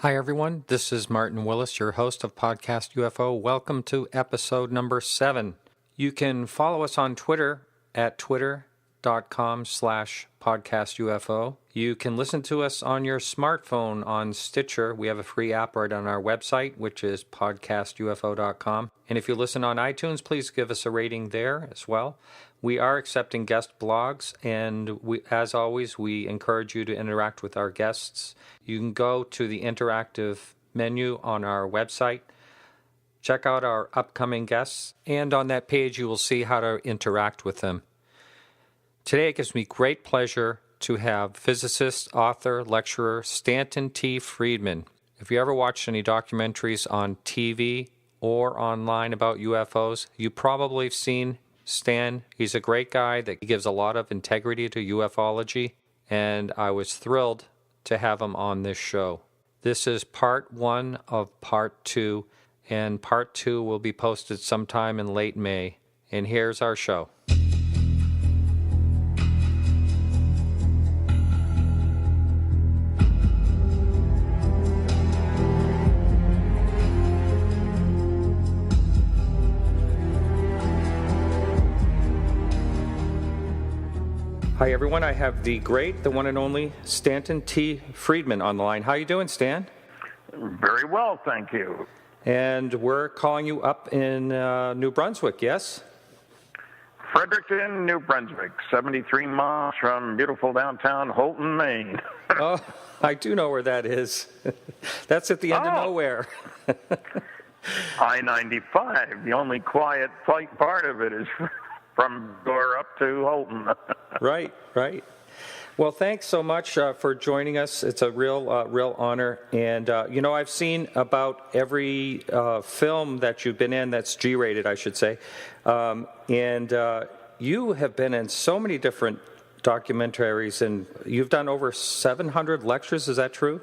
Hi, everyone. This is Martin Willis, your host of Podcast UFO. Welcome to episode number 7. You can follow us on Twitter at twitter.com/podcastufo. You can listen to us on your smartphone on Stitcher. We have a free app right on our website, which is podcastufo.com. And if you listen on iTunes, please give us a rating there as well. We are accepting guest blogs, and as always, we encourage you to interact with our guests. You can go to the interactive menu on our website, check out our upcoming guests, and on that page you will see how to interact with them. Today it gives me great pleasure to have physicist, author, lecturer Stanton T. Friedman. If you ever watched any documentaries on TV or online about UFOs, you probably have seen Stan. He's a great guy that gives a lot of integrity to ufology, and I was thrilled to have him on this show. This is part 1 of part 2, and part 2 will be posted sometime in late May. And here's our show. Hi, everyone. I have the great, the one and only Stanton T. Friedman on the line. How you doing, Stan? Very well, thank you. And we're calling you up in New Brunswick, yes? Fredericton, New Brunswick, 73 miles from beautiful downtown Holton, Maine. Oh, I do know where that is. That's at the end of nowhere. I-95, the only quiet part of it is from door up to Holton. Right. Well, thanks so much for joining us. It's a real honor. And, I've seen about every film that you've been in that's G-rated, I should say. And you have been in so many different documentaries, and you've done over 700 lectures. Is that true?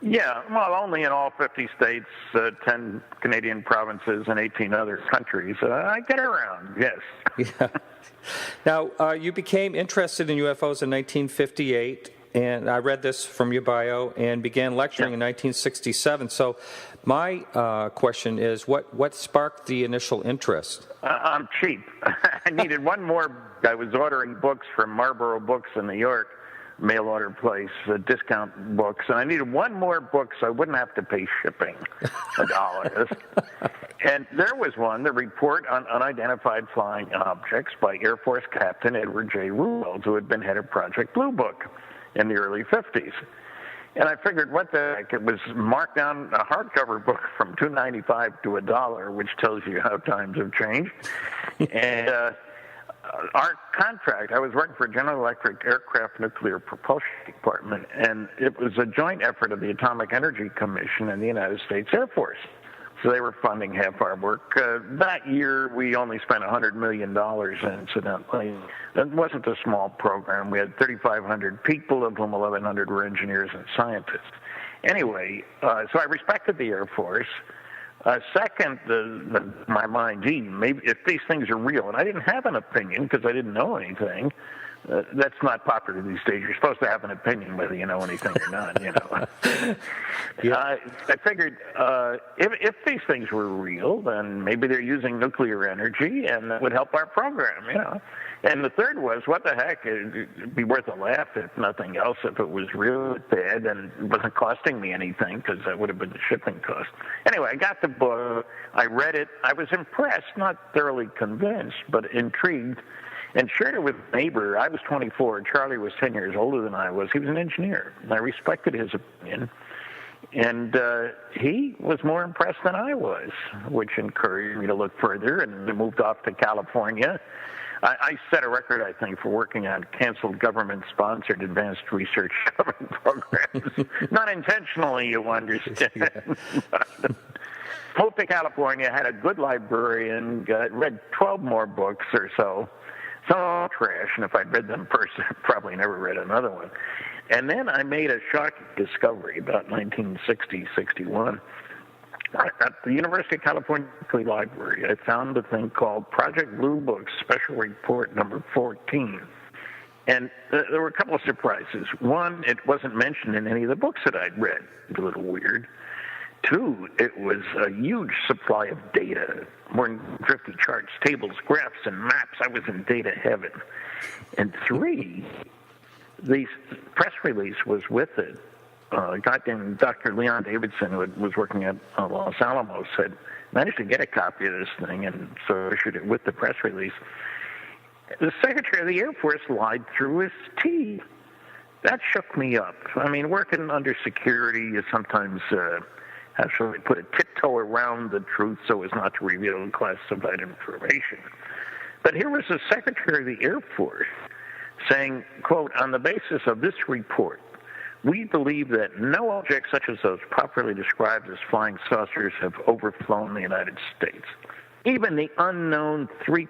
Yeah, well, only in all 50 states, 10 Canadian provinces, and 18 other countries. I get around, yes. Yeah. Now, you became interested in UFOs in 1958, and I read this from your bio, and began lecturing in 1967. So my question is, what sparked the initial interest? I'm cheap. I needed one more. I was ordering books from Marlboro Books in New York, mail order place, discount books, and I needed one more book so I wouldn't have to pay shipping $1. And there was one, the Report on Unidentified Flying Objects by Air Force Captain Edward J. Ruwels, who had been head of Project Blue Book in the early 50s. And I figured, what the heck, it was marked down a hardcover book from $2.95 to $1, which tells you how times have changed. And our contract, I was working for General Electric Aircraft Nuclear Propulsion Department, and it was a joint effort of the Atomic Energy Commission and the United States Air Force. So they were funding half our work. That year, we only spent $100 million, incidentally. It wasn't a small program. We had 3,500 people, of whom 1,100 were engineers and scientists. Anyway, so I respected the Air Force. Second, my mind, maybe if these things are real, and I didn't have an opinion because I didn't know anything. That's not popular these days. You're supposed to have an opinion whether you know anything or not, Yeah. I figured if these things were real, then maybe they're using nuclear energy, and that would help our program, And the third was, what the heck, it'd be worth a laugh if nothing else, if it was real bad and it wasn't costing me anything, because that would have been the shipping cost. Anyway, I got the book, I read it, I was impressed, not thoroughly convinced, but intrigued, and shared it with a neighbor. I was 24, Charlie was 10 years older than I was. He was an engineer, and I respected his opinion. And he was more impressed than I was, which encouraged me to look further, and moved off to California. I set a record, I think, for working on canceled government-sponsored advanced research government programs. Not intentionally, you understand. Moved to California, had a good librarian, read 12 more books or so. Some all trash, and if I'd read them first, I'd probably never read another one. And then I made a shocking discovery about 1960-61. At the University of California Library, I found a thing called Project Blue Book Special Report number 14. And there were a couple of surprises. One, it wasn't mentioned in any of the books that I'd read. It was a little weird. Two, it was a huge supply of data, more than 50 charts, tables, graphs, and maps. I was in data heaven. And three, the press release was with it. A guy named Dr. Leon Davidson, who was working at Los Alamos, had managed to get a copy of this thing, and so issued it with the press release. The Secretary of the Air Force lied through his teeth. That shook me up. I mean, working under security, you sometimes have to put a tiptoe around the truth so as not to reveal classified information. But here was the Secretary of the Air Force saying, quote, on the basis of this report, we believe that no objects such as those properly described as flying saucers have overflown the United States. Even the unknown 3%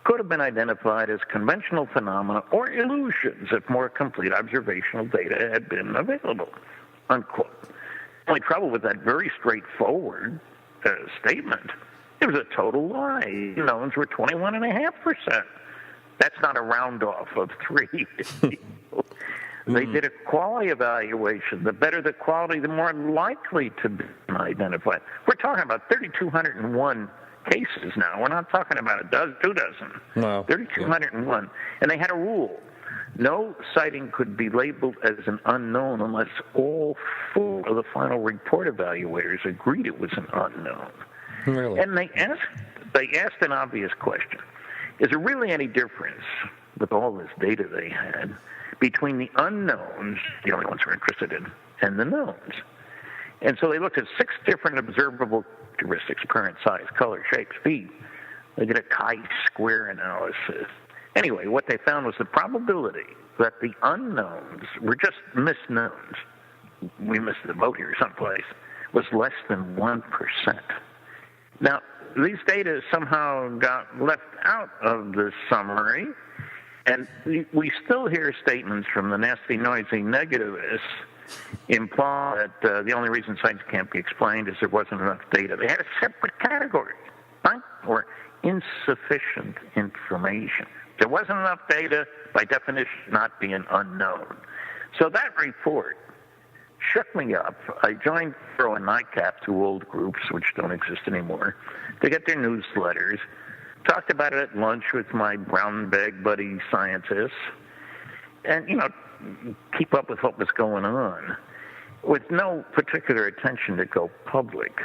could have been identified as conventional phenomena or illusions if more complete observational data had been available, unquote. The only trouble with that very straightforward statement, it was a total lie. The unknowns were 21.5%. That's not a round off of 3. They did a quality evaluation. The better the quality, the more likely to be identified. We're talking about 3,201 cases now. We're not talking about a dozen, 2 dozen. No. 3,201. Yeah. And they had a rule. No sighting could be labeled as an unknown unless all 4 of the final report evaluators agreed it was an unknown. Really? And they asked an obvious question. Is there really any difference with all this data they had between the unknowns, the only ones we're interested in, and the knowns? And so they looked at 6 different observable characteristics: appearance, size, color, shape, speed. They did a chi-square analysis. Anyway, what they found was the probability that the unknowns were just misknowns, we missed the boat here someplace, was less than 1%. Now, these data somehow got left out of the summary, and we still hear statements from the nasty, noisy negativists imply that the only reason science can't be explained is there wasn't enough data. They had a separate category, right? Or insufficient information. There wasn't enough data, by definition, not being unknown. So that report shook me up. I joined Throw and Nightcap, 2 old groups which don't exist anymore, to get their newsletters. Talked about it at lunch with my brown bag buddy scientists, and keep up with what was going on, with no particular attention to go public.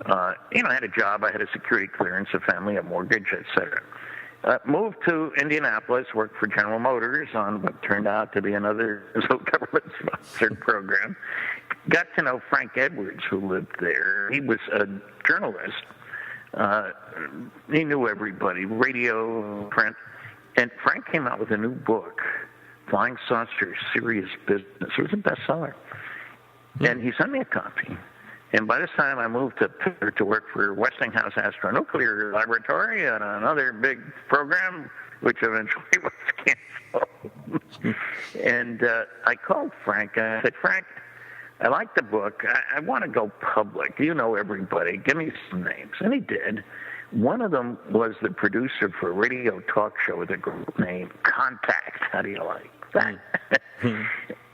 I had a job, I had a security clearance, a family, a mortgage, etc. Moved to Indianapolis, worked for General Motors on what turned out to be another government-sponsored program. Got to know Frank Edwards, who lived there. He was a journalist. He knew everybody, radio, print. And Frank came out with a new book, Flying Saucers, Serious Business. It was a bestseller. And he sent me a copy. And by this time, I moved to work for Westinghouse Astronuclear Laboratory on another big program, which eventually was canceled. And I called Frank, and I said, Frank, I like the book. I want to go public. You know everybody. Give me some names. And he did. One of them was the producer for a radio talk show with a group named Contact. How do you like that?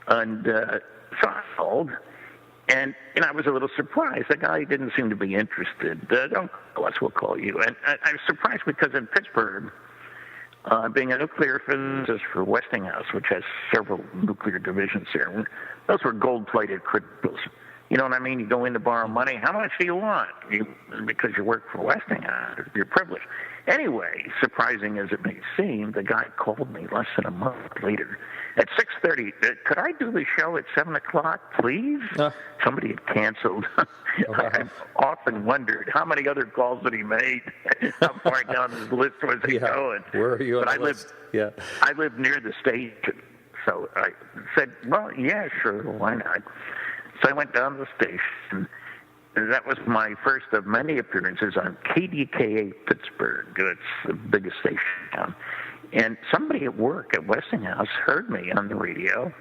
And so I called. And I was a little surprised. The guy didn't seem to be interested. Don't call us, we'll call you. And I was surprised because in Pittsburgh, being a nuclear physicist for Westinghouse, which has several nuclear divisions there, those were gold-plated credentials. You know what I mean? You go in to borrow money. How much do you want? Because you work for Westinghouse, you're privileged. Anyway, surprising as it may seem, the guy called me less than a month later at 6:30. Could I do the show at 7 o'clock, please? Somebody had canceled. I've often wondered how many other calls that he made. How far down his list was he going? Where are you on the list? I lived near the station. So I said, well, yeah, sure, why not? So I went down to the station. And that was my first of many appearances on KDKA Pittsburgh. It's the biggest station in town. And somebody at work at Westinghouse heard me on the radio,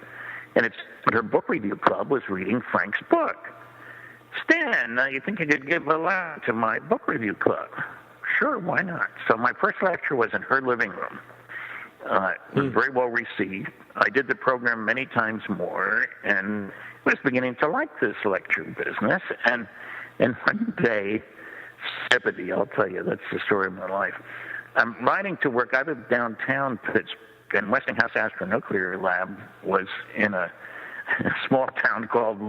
and her book review club was reading Frank's book. Stan, you think you could give a laugh to my book review club? Sure, why not? So my first lecture was in her living room. It was very well received. I did the program many times more, and was beginning to like this lecture business. And one day, 70, I'll tell you, that's the story of my life. I'm riding to work. I live downtown Pittsburgh, and Westinghouse Astronuclear Lab was in a small town called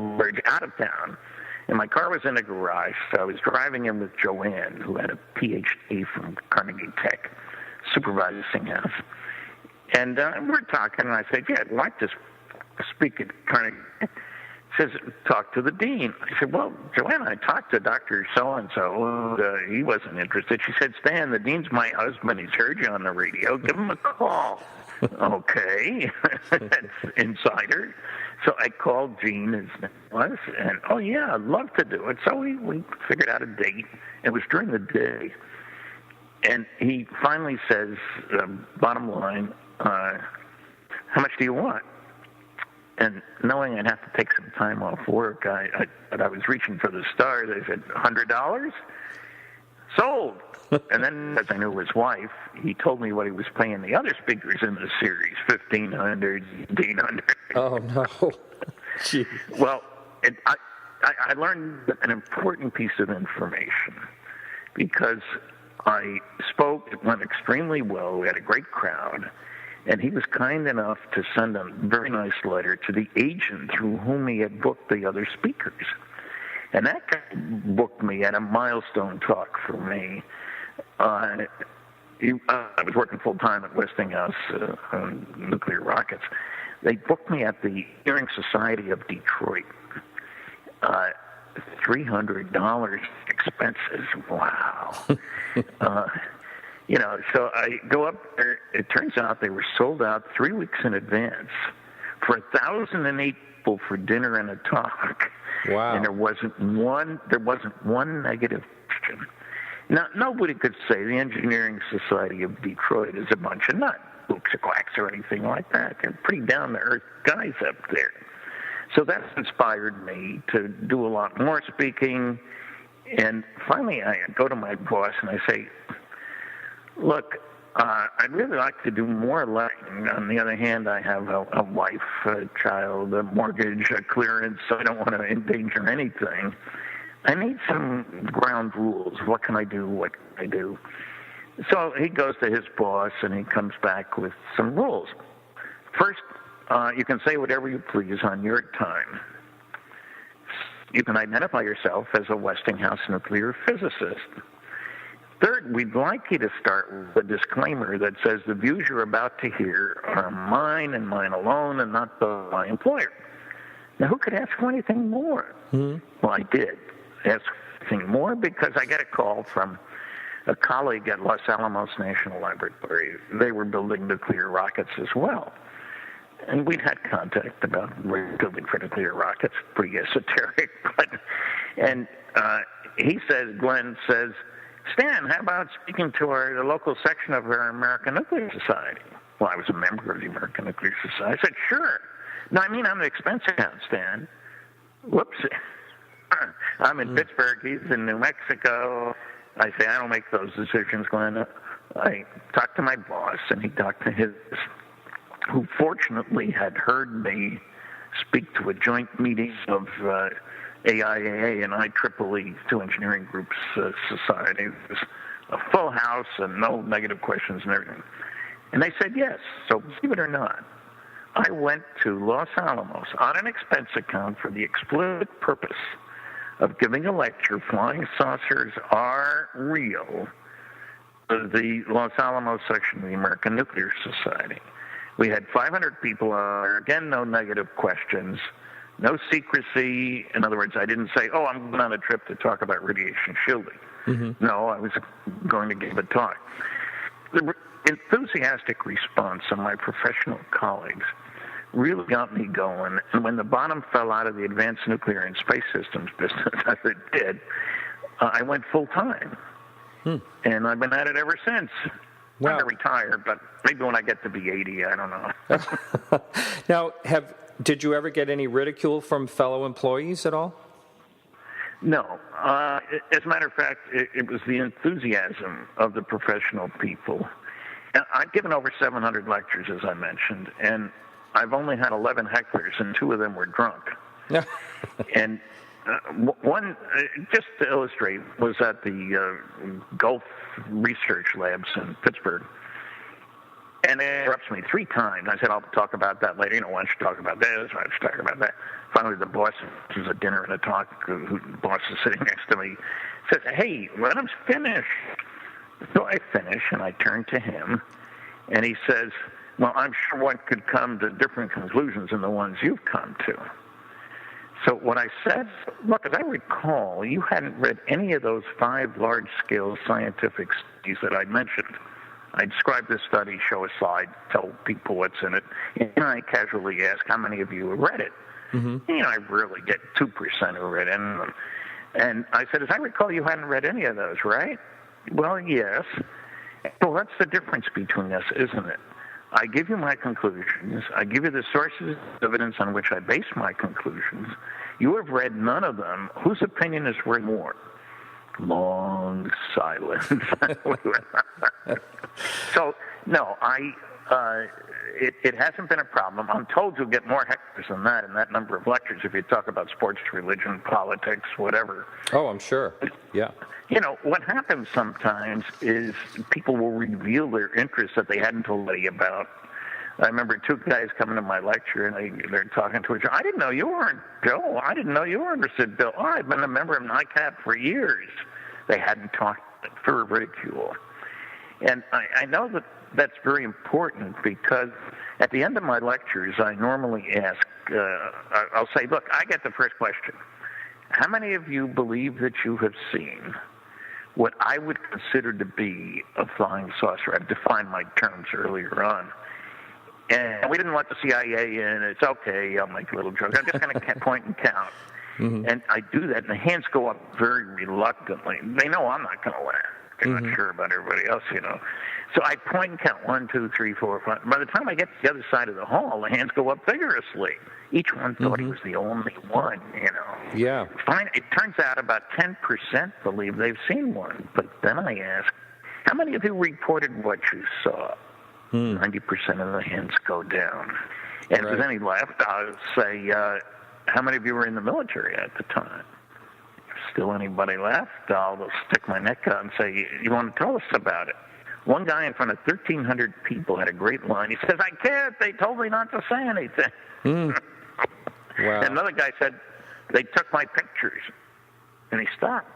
out of town. And my car was in a garage, so I was driving in with Joanne, who had a PhD from Carnegie Tech, supervised Westinghouse. And we're talking, and I said, yeah, I'd like to speak at Carnegie. She says, talk to the dean. I said, well, Joanne, I talked to Dr. So-and-so. He wasn't interested. She said, Stan, the dean's my husband. He's heard you on the radio. Give him a call. Okay. That's insider. So I called Gene, his name was, and, oh, yeah, I'd love to do it. So we figured out a date. It was during the day. And he finally says, bottom line, how much do you want? And knowing I'd have to take some time off work, but I was reaching for the stars. I said, $100? Sold. And then, as I knew his wife, he told me what he was paying the other speakers in the series, $1,500, $1,500. Oh, no. Jeez. Well, I learned an important piece of information because I spoke. It went extremely well. We had a great crowd. And he was kind enough to send a very nice letter to the agent through whom he had booked the other speakers. And that guy booked me at a milestone talk for me. I was working full-time at Westinghouse on nuclear rockets. They booked me at the Hearing Society of Detroit. $300 expenses. Wow. So I go up there. It turns out they were sold out 3 weeks in advance for 1,008 people for dinner and a talk. Wow. And there wasn't one negative question. Now, nobody could say the Engineering Society of Detroit is a bunch of nuts, books or quacks or anything like that. They're pretty down-to-earth guys up there. So that's inspired me to do a lot more speaking. And finally, I go to my boss and I say, look, I'd really like to do more lecturing. On the other hand, I have a wife, a child, a mortgage, a clearance, so I don't want to endanger anything. I need some ground rules. What can I do? What can I do? So he goes to his boss, and he comes back with some rules. First, you can say whatever you please on your time. You can identify yourself as a Westinghouse nuclear physicist. Third, we'd like you to start with a disclaimer that says the views you're about to hear are mine and mine alone and not my employer. Now, who could ask for anything more? Well, I did ask for anything more because I got a call from a colleague at Los Alamos National Laboratory. They were building nuclear rockets as well. And we'd had contact about building for nuclear rockets, pretty esoteric. And Glenn says, Stan, how about speaking to the local section of our American Nuclear Society? Well, I was a member of the American Nuclear Society. I said, sure. No, I mean, I'm the expense account, Stan. Whoops. I'm in Pittsburgh. He's in New Mexico. I say, I don't make those decisions, Glenn. I talked to my boss, and he talked to his, who fortunately had heard me speak to a joint meeting of AIAA and IEEE, two engineering groups society. It was a full house and no negative questions and everything. And they said yes. So believe it or not, I went to Los Alamos on an expense account for the explicit purpose of giving a lecture, Flying Saucers Are Real, to the Los Alamos section of the American Nuclear Society. We had 500 people on there. Again, no negative questions. No secrecy. In other words, I didn't say, oh, I'm going on a trip to talk about radiation shielding. Mm-hmm. No, I was going to give a talk. The enthusiastic response of my professional colleagues really got me going. And when the bottom fell out of the advanced nuclear and space systems business, as it did, I went full-time. And I've been at it ever since. Wow. I'm going to retire, but maybe when I get to be 80, I don't know. Now, did you ever get any ridicule from fellow employees at all? No. As a matter of fact, it was the enthusiasm of the professional people. I've given over 700 lectures, as I mentioned, and I've only had 11 hecklers, and 2 of them were drunk. And one, just to illustrate, was at the Gulf Research Labs in Pittsburgh. And it interrupts me 3 times. I said, I'll talk about that later. Why don't you talk about this? Why don't you talk about that? Finally, the boss, this was a dinner and a talk, the boss is sitting next to me, says, hey, let him finish. So I finish, and I turn to him, and he says, well, I'm sure one could come to different conclusions than the ones you've come to. So what I said, look, as I recall, you hadn't read any of those 5 large-scale scientific studies that I mentioned. I describe this study, show a slide, tell people what's in it, and I casually ask how many of you have read it. Mm-hmm. I rarely get 2% who read any of them. And I said, as I recall, you hadn't read any of those, right? Well, yes. Well, that's the difference between us, isn't it? I give you my conclusions. I give you the sources of evidence on which I base my conclusions. You have read none of them. Whose opinion is worth more? Long silence. So, no, it hasn't been a problem. I'm told you'll get more hecklers than that in that number of lectures if you talk about sports, religion, politics, whatever. Oh, I'm sure. Yeah. What happens sometimes is people will reveal their interests that they hadn't told anybody about. I remember 2 guys coming to my lecture, and they're talking to each other. I didn't know you weren't Joe. I didn't know you were interested, Bill. Oh, I've been a member of NICAP for years. They hadn't talked for ridicule. And I know that that's very important because at the end of my lectures, I normally ask, I'll say, look, I get the first question. How many of you believe that you have seen what I would consider to be a flying saucer? I've defined my terms earlier on. And we didn't let the CIA in. It's okay. I'll make a little joke. I'm just going to point and count. Mm-hmm. And I do that, and the hands go up very reluctantly. They know I'm not going to laugh. They're not sure about everybody else, So I point and count 1, 2, 3, 4, 5. By the time I get to the other side of the hall, the hands go up vigorously. Each one thought he was the only one, Yeah. Fine. It turns out about 10% believe they've seen one. But then I ask, how many of you reported what you saw? 90% of the hands go down. And if there's any left, I'll say, how many of you were in the military at the time? If still anybody left, I'll stick my neck out and say, you want to tell us about it? One guy in front of 1,300 people had a great line. He says, I can't. They told me not to say anything. Wow. And another guy said, they took my pictures. And he stopped.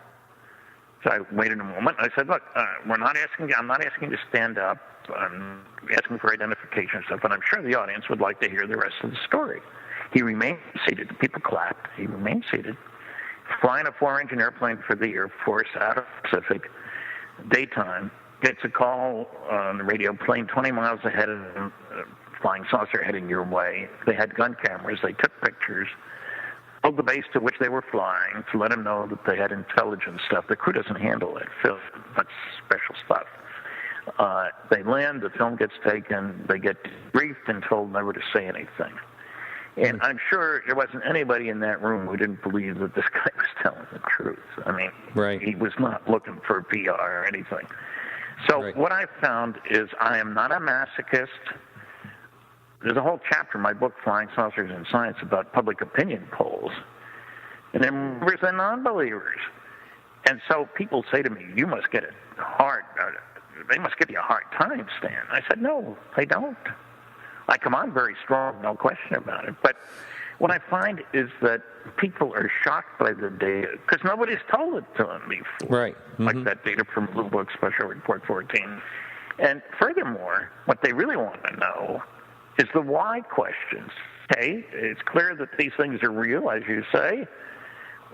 So I waited a moment. I said, look, I'm not asking you to stand up. I'm asking for identification and stuff, but I'm sure the audience would like to hear the rest of the story. He remained seated. The people clapped. He remained seated. Flying a 4-engine airplane for the Air Force out of the Pacific, daytime, gets a call on the radio, plane 20 miles ahead of him, flying saucer heading your way. They had gun cameras. They took pictures, told the base to which they were flying to let them know that they had intelligence stuff. The crew doesn't handle it. That's special stuff. They land, the film gets taken, they get briefed and told never to say anything. And I'm sure there wasn't anybody in that room who didn't believe that this guy was telling the truth. I mean, He was not looking for PR or anything. So what I found is I am not a masochist. There's a whole chapter in my book, Flying Saucers in Science, about public opinion polls. And they're believers and non-believers. And so people say to me, you must get it hard. They must give you a hard time, Stan. I said, no, they don't. I come on very strong, no question about it. But what I find is that people are shocked by the data because nobody's told it to them before. Right. Mm-hmm. Like that data from Blue Book Special Report 14. And furthermore, what they really want to know is the why questions. Okay, it's clear that these things are real, as you say.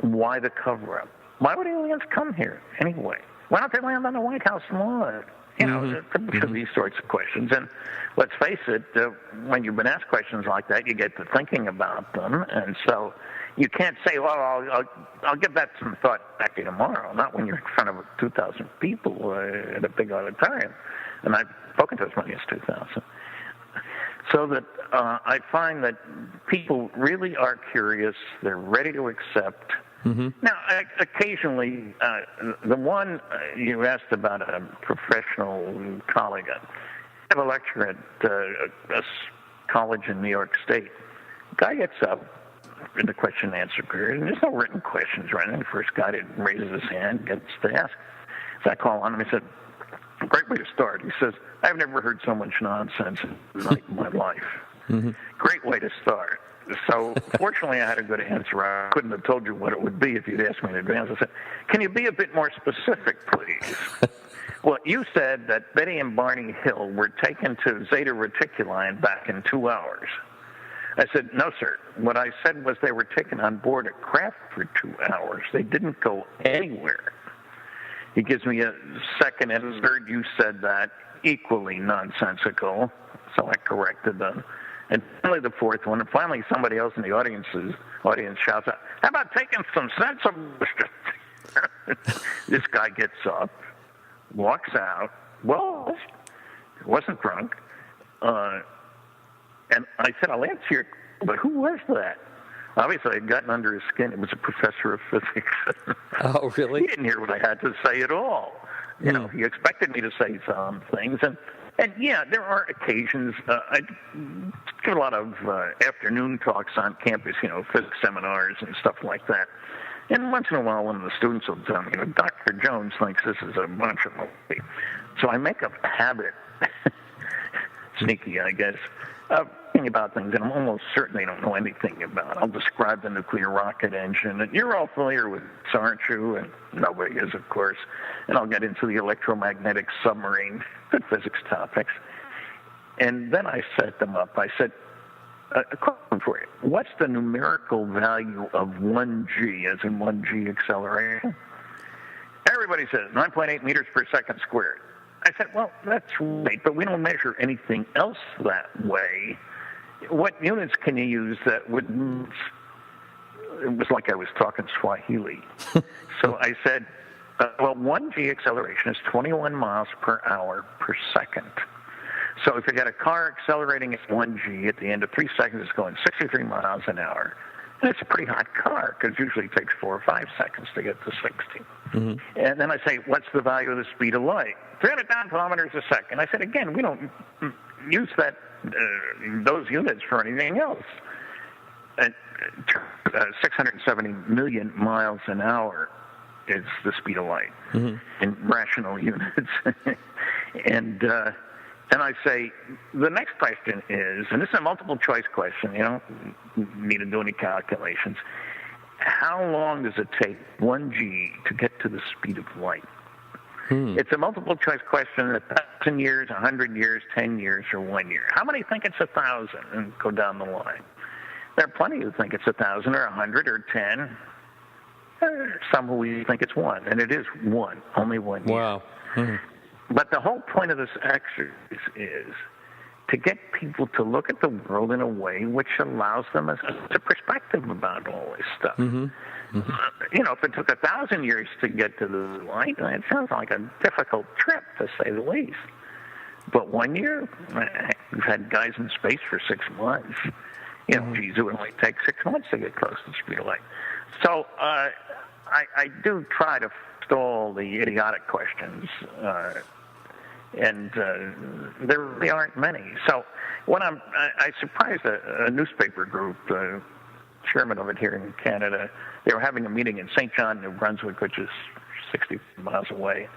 Why the cover-up? Why would aliens come here anyway? Why don't they land on the White House lawn? These sorts of questions. And let's face it, when you've been asked questions like that, you get to thinking about them. And so you can't say, well, I'll give that some thought back to you tomorrow, not when you're in front of 2,000 people at a big auditorium. And I've spoken to as many as 2,000. So that I find that people really are curious. They're ready to accept. Mm-hmm. Now, occasionally, the one you asked about a professional colleague, have a lecture at a college in New York State. Guy gets up in the question and answer period, and there's no written questions or anything. The first guy that raises his hand gets to ask. So I call on him. He said, "Great way to start." He says, "I've never heard so much nonsense in my life." Mm-hmm. Great way to start. So fortunately, I had a good answer. I couldn't have told you what it would be if you'd asked me in advance. I said, "Can you be a bit more specific, please?" "Well, you said that Betty and Barney Hill were taken to Zeta Reticuli and back in 2 hours." I said, "No, sir. What I said was they were taken on board a craft for 2 hours. They didn't go anywhere." He gives me a second and a third. "You said that, equally nonsensical." So I corrected them. And finally the fourth one, and finally somebody else in the audience shouts out, "How about taking some sense of..." This guy gets up, walks out. Well, he wasn't drunk. And I said, "I'll answer your..." But who was that? Obviously, I had gotten under his skin. It was a professor of physics. Oh, really? He didn't hear what I had to say at all. You know, he expected me to say some things. And yeah, there are occasions. I give a lot of afternoon talks on campus, physics seminars and stuff like that. And once in a while, one of the students will tell me, "Dr. Jones thinks this is a bunch of movie." So I make a habit, sneaky, I guess, of thinking about things that I'm almost certain they don't know anything about. I'll describe the nuclear rocket engine, and you're all familiar with this, aren't you? And nobody is, of course. And I'll get into the electromagnetic submarine, good physics topics. And then I set them up. I said, "A question for you. What's the numerical value of 1g, as in 1g acceleration?" Everybody says 9.8 meters per second squared. I said, "Well, that's right, but we don't measure anything else that way. What units can you use that would..." It was like I was talking Swahili. So I said, "Well, 1g acceleration is 21 miles per hour per second. So if you got a car accelerating at 1g, at the end of 3 seconds, it's going 63 miles an hour. And it's a pretty hot car, because usually it takes 4 or 5 seconds to get to 60. Mm-hmm. And then I say, "What's the value of the speed of light?" 300 kilometers a second. I said, again, we don't use those units for anything else. And 670 million miles an hour is the speed of light in rational units. And I say, the next question is, and this is a multiple choice question, you don't need to do any calculations. How long does it take 1g to get to the speed of light? It's a multiple choice question, 1,000 years, 100 years, 10 years, or 1 year. How many think it's 1,000 and go down the line? There are plenty who think it's 1,000 or 100 or 10. Some who think it's 1, and it is 1, only 1 year. Wow. But the whole point of this exercise is to get people to look at the world in a way which allows them a perspective about all this stuff. If it took 1,000 years to get to the light, it sounds like a difficult trip, to say the least. But 1 year, we've had guys in space for 6 months. Geez, it would only take 6 months to get close to the speed of light. So I do try to forestall the idiotic questions, and there really aren't many. So when I surprised a newspaper group, chairman of it here in Canada. They were having a meeting in St. John, New Brunswick, which is 60 miles away.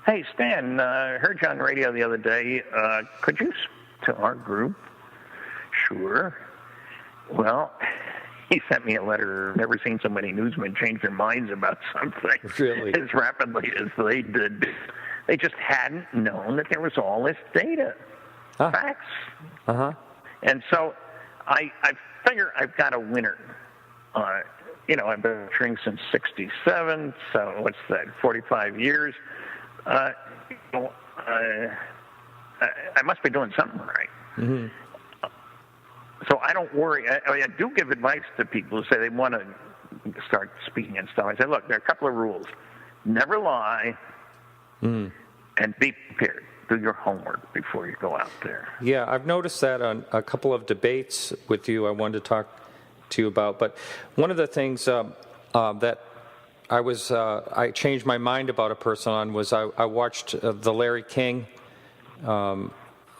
"Hey, Stan, heard you on the radio the other day. Could you speak to our group?" "Sure." Well, he sent me a letter. Never seen so many newsmen change their minds about something really as rapidly as they did. They just hadn't known that there was all this data, facts. And so I figure I've got a winner. I've been lecturing since '67, so what's that, 45 years. I must be doing something right. So I don't worry. I do give advice to people who say they want to start speaking and stuff. I say, look, there are a couple of rules. Never lie, and be prepared. Do your homework before you go out there. Yeah, I've noticed that on a couple of debates with you I wanted to talk to you about. But one of the things that I changed my mind about a person on was I watched the Larry King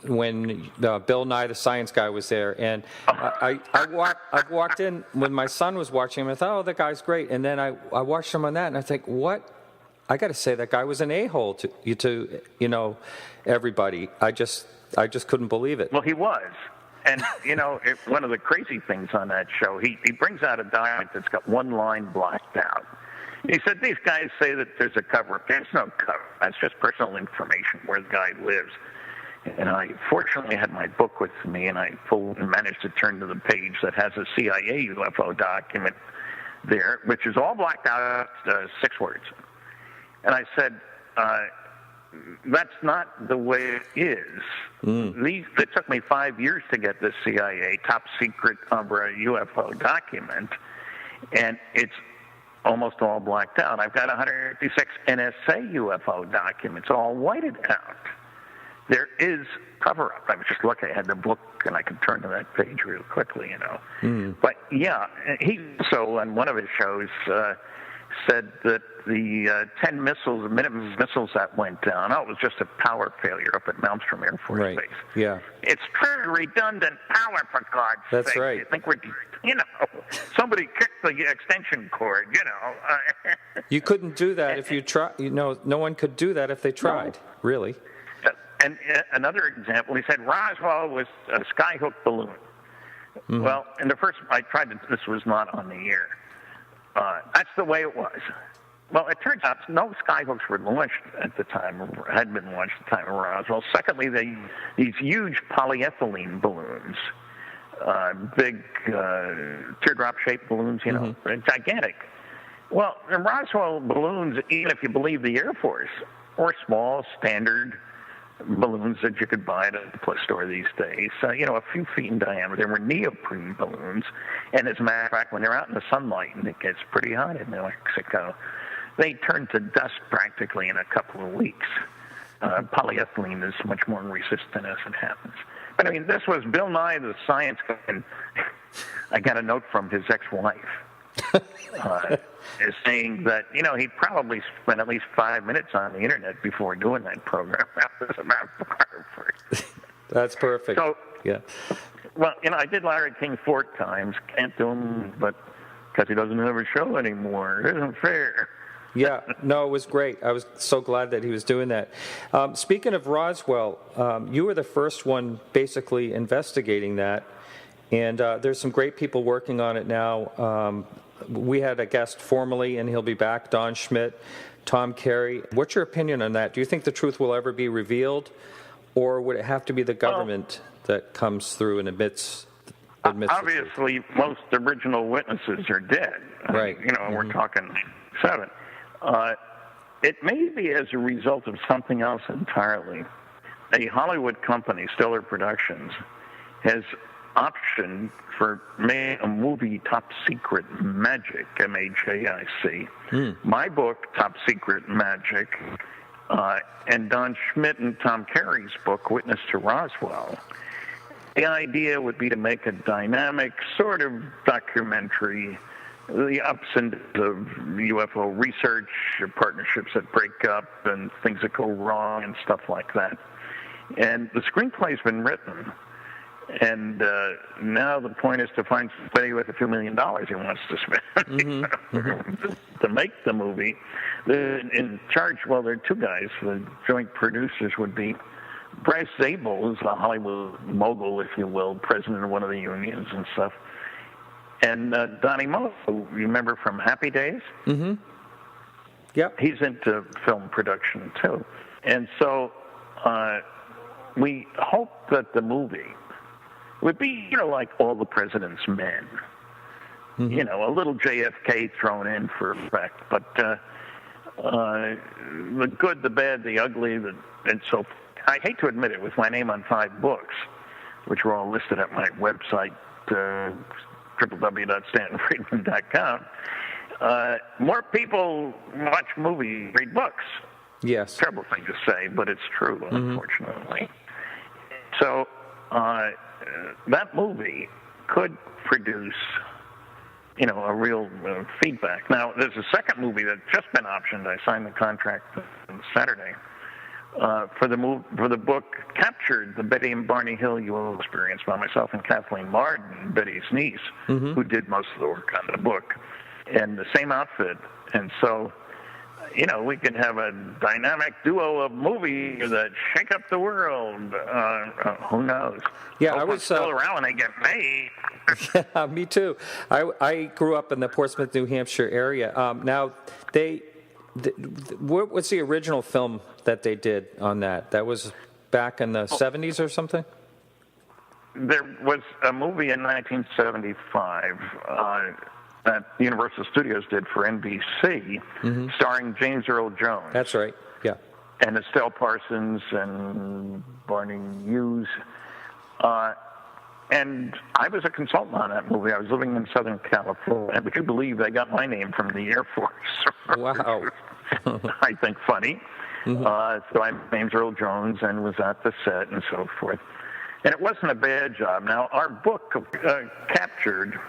when Bill Nye the Science Guy was there, and I walked in when my son was watching him. I thought, oh, that guy's great, and then I watched him on that, and I think, what? I got to say that guy was an a-hole to everybody. I just couldn't believe it. Well, he was. And, one of the crazy things on that show, he brings out a document that's got one line blacked out. He said, these guys say that there's a cover-up. There's no cover-up. That's just personal information where the guy lives. And I fortunately had my book with me, and I managed to turn to the page that has a CIA UFO document there, which is all blacked out, 6 words. And I said, that's not the way it is. It took me 5 years to get the CIA top secret UFO document, and it's almost all blacked out. I've got 156 NSA UFO documents all whited out. There is cover-up. I was just lucky I had the book and I could turn to that page real quickly, But yeah, he also on one of his shows said that the 10 Minuteman missiles that went down, it was just a power failure up at Malmstrom Air Force Base. Yeah. It's pretty redundant power, for God's sake. That's right. You think somebody kicked the extension cord, You couldn't do that if you tried. No one could do that if they tried, really. And another example, he said Roswell was a skyhook balloon. Mm-hmm. Well, in the first, this was not on the air. That's the way it was. Well, it turns out no skyhooks were launched at the time, or had been launched at the time of Roswell. Secondly, these huge polyethylene balloons, big teardrop-shaped balloons, gigantic. Well, the Roswell balloons, even if you believe the Air Force, were small, standard balloons that you could buy at a place store these days, a few feet in diameter. They were neoprene balloons, and as a matter of fact, when they're out in the sunlight and it gets pretty hot in New Mexico, they turn to dust practically in a couple of weeks. Polyethylene is much more resistant as it happens. But I mean, this was Bill Nye the Science Guy, and I got a note from his ex-wife. Is saying that, he probably spent at least 5 minutes on the internet before doing that program. That's perfect. So, yeah. Well, I did Larry King 4 times. Can't do him, but because he doesn't have a show anymore. It isn't fair. Yeah, no, it was great. I was so glad that he was doing that. Speaking of Roswell, you were the first one basically investigating that, and there's some great people working on it now. We had a guest formerly, and he'll be back, Don Schmidt, Tom Carey. What's your opinion on that? Do you think the truth will ever be revealed, or would it have to be the government that comes through and admits obviously, most original witnesses are dead. Right. We're talking 7. It may be as a result of something else entirely. A Hollywood company, Stellar Productions, has optioned for a movie, Top Secret Magic, MAJIC. My book, Top Secret Magic, and Don Schmidt and Tom Carey's book, Witness to Roswell. The idea would be to make a dynamic sort of documentary, the ups and downs of UFO research, partnerships that break up, and things that go wrong, and stuff like that. And the screenplay's been written. And now the point is to find somebody with a few $1 million he wants to spend to make the movie. In charge, well, there are 2 guys. The joint producers would be Bryce Zabel, who's a Hollywood mogul, if you will, president of one of the unions and stuff. And Donnie Moe, who you remember from Happy Days? Mm-hmm. Yep. He's into film production, too. And so we hope that the movie would be, like All the President's Men. Mm-hmm. A little JFK thrown in for effect, but the good, the bad, the ugly, and so I hate to admit it, with my name on 5 books, which are all listed at my website, www.stantonfriedman.com, more people watch movies, read books. Yes. Terrible thing to say, but it's true, unfortunately. So that movie could produce, a real feedback. Now, there's a second movie that's just been optioned. I signed the contract on Saturday for the book captured the Betty and Barney Hill UFO experience by myself and Kathleen Martin, Betty's niece, who did most of the work on the book, and the same outfit. And so, we could have a dynamic duo of movies that shake up the world. Who knows? Yeah, I was still around when they get made. Yeah, me too. I grew up in the Portsmouth, New Hampshire area. Now, what was the original film that they did on that? That was back in the 70s or something? There was a movie in 1975 that Universal Studios did for NBC, starring James Earl Jones. That's right, yeah. And Estelle Parsons and Barney Hughes. And I was a consultant on that movie. I was living in Southern California. Would you believe they got my name from the Air Force? Wow. I think funny. So I'm James Earl Jones and was at the set and so forth. And it wasn't a bad job. Now, our book, Captured,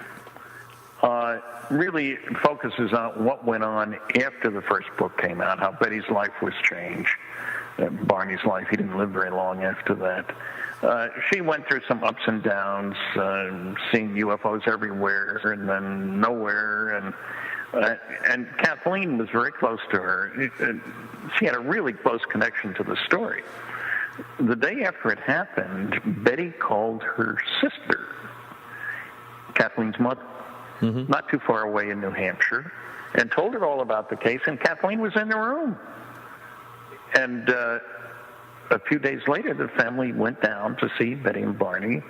really focuses on what went on after the first book came out, how Betty's life was changed. Barney's life, he didn't live very long after that. She went through some ups and downs, seeing UFOs everywhere and then nowhere. And Kathleen was very close to her. She had a really close connection to the story. The day after it happened, Betty called her sister, Kathleen's mother, not too far away in New Hampshire, and told her all about the case, and Kathleen was in the room. And a few days later, the family went down to see Betty and Barney.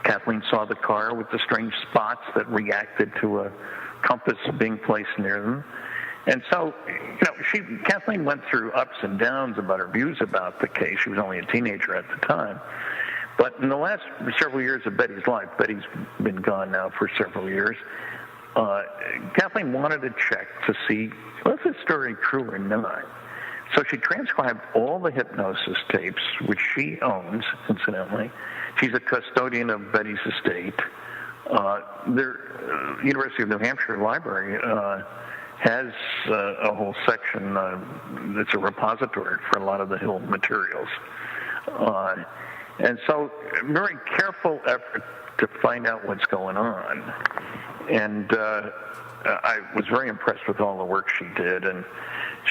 Kathleen saw the car with the strange spots that reacted to a compass being placed near them. And so, Kathleen went through ups and downs about her views about the case. She was only a teenager at the time. But in the last several years of Betty's life, Betty's been gone now for several years, Kathleen wanted to check to see, was this story true or not? So she transcribed all the hypnosis tapes, which she owns, incidentally. She's a custodian of Betty's estate. The University of New Hampshire Library has a whole section that's a repository for a lot of the Hill materials. And so, very careful effort to find out what's going on. And I was very impressed with all the work she did. And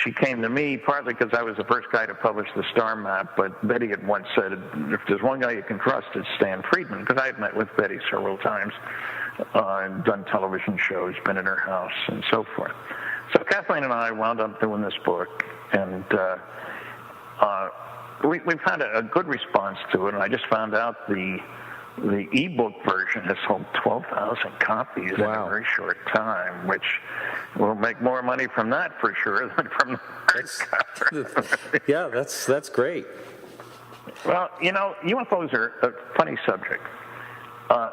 she came to me partly because I was the first guy to publish the star map, but Betty had once said, if there's one guy you can trust, it's Stan Friedman, because I had met with Betty several times and done television shows, been in her house, and so forth. So Kathleen and I wound up doing this book, and we found a good response to it, and I just found out the e-book version has sold 12,000 copies in a very short time, which we'll make more money from that for sure than from the hardcover. Yeah, that's great. Well, UFOs are a funny subject.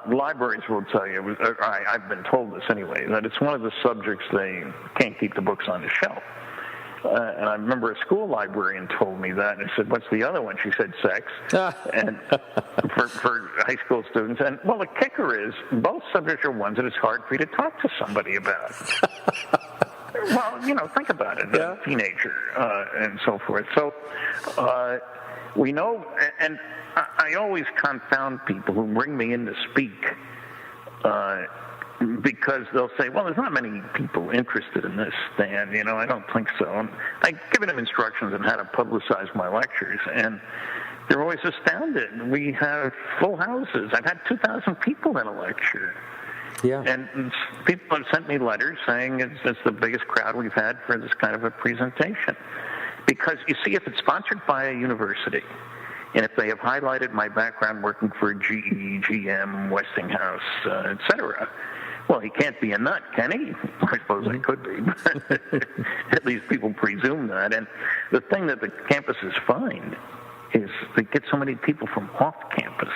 Libraries will tell you, I've been told this anyway, that it's one of the subjects they can't keep the books on the shelf. And I remember a school librarian told me that, and I said, what's the other one? She said sex, and for high school students. And, well, the kicker is both subjects are ones that it's hard for you to talk to somebody about. Well, think about it, a teenager and so forth. So we know, and I always confound people who bring me in to speak because they'll say, well, there's not many people interested in this, Stan. I don't think so. And I've given them instructions on how to publicize my lectures, and they're always astounded. We have full houses. I've had 2,000 people in a lecture. Yeah. And people have sent me letters saying it's the biggest crowd we've had for this kind of a presentation. Because, you see, if it's sponsored by a university, and if they have highlighted my background working for GE, GM, Westinghouse, et cetera, well, he can't be a nut, can he? I suppose I could be, but at least people presume that. And the thing that the campuses find is they get so many people from off campus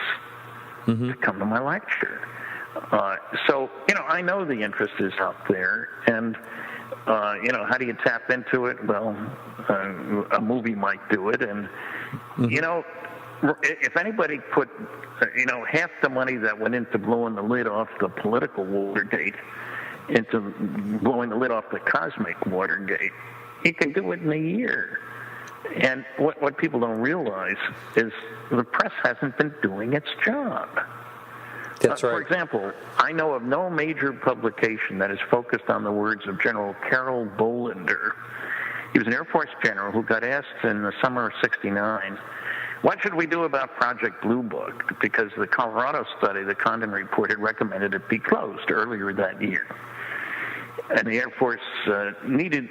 to come to my lecture. So, I know the interest is out there, and, how do you tap into it? Well, a movie might do it, and, if anybody put, half the money that went into blowing the lid off the political Watergate into blowing the lid off the cosmic Watergate, you can do it in a year. And what people don't realize is the press hasn't been doing its job. That's right. For example, I know of no major publication that is focused on the words of General Carroll Bolender. He was an Air Force general who got asked in the summer of '69, what should we do about Project Blue Book? Because the Colorado study, the Condon report, had recommended it be closed earlier that year. And the Air Force needed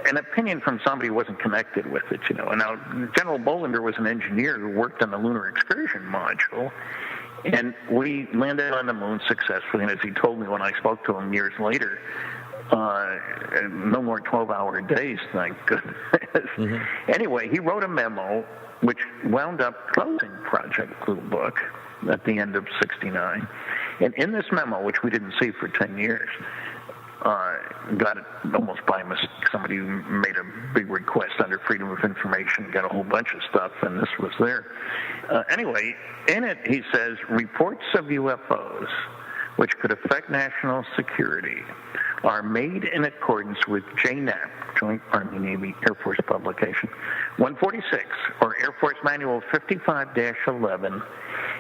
an opinion from somebody who wasn't connected with it, you know. And now General Bolender was an engineer who worked on the lunar excursion module, and we landed on the moon successfully. And as he told me when I spoke to him years later, no more 12-hour days, thank goodness. Mm-hmm. Anyway, he wrote a memo which wound up closing Project Blue Book at the end of '69. And in this memo, which we didn't see for 10 years, got it almost by mistake. Somebody made a big request under Freedom of Information, got a whole bunch of stuff, and this was there. Anyway, in it he says, reports of UFOs which could affect national security are made in accordance with JNAP, Joint Army-Navy Air Force Publication 146, or Air Force Manual 55-11,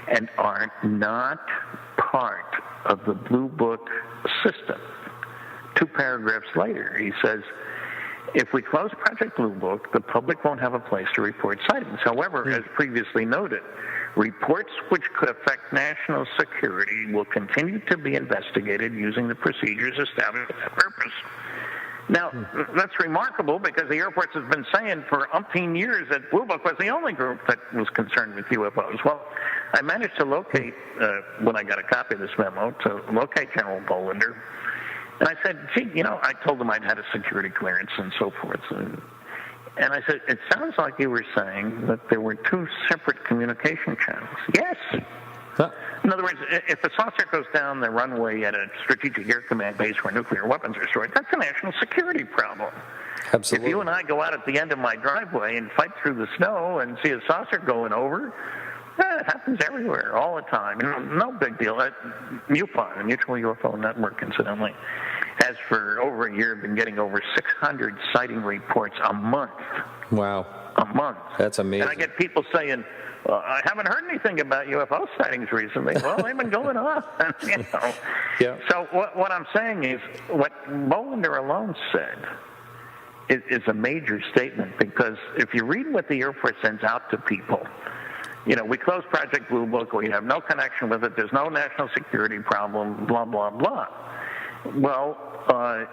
and are not part of the Blue Book system. 2 paragraphs later, he says, if we close Project Blue Book, the public won't have a place to report sightings. However, as previously noted, reports which could affect national security will continue to be investigated using the procedures established for that purpose. Now, that's remarkable because the Air Force has been saying for umpteen years that Blue Book was the only group that was concerned with UFOs. Well, I managed to locate, when I got a copy of this memo, to locate General Bolender. And I said, gee, you know, I told him I'd had a security clearance and so forth. And I said, it sounds like you were saying that there were 2 separate communication channels. Yes. Huh. In other words, if a saucer goes down the runway at a Strategic Air Command base where nuclear weapons are stored, that's a national security problem. Absolutely. If you and I go out at the end of my driveway and fight through the snow and see a saucer going over, it happens everywhere, all the time. No big deal. MUFON, the Mutual UFO Network, incidentally, has for over a year been getting over 600 sighting reports a month. Wow. A month. That's amazing. And I get people saying, I haven't heard anything about UFO sightings recently. Well, they've been going on, you know. Yeah. So what I'm saying is, what Bolender alone said is a major statement, because if you read what the Air Force sends out to people, you know, we closed Project Blue Book, we have no connection with it, there's no national security problem, blah, blah, blah. Well,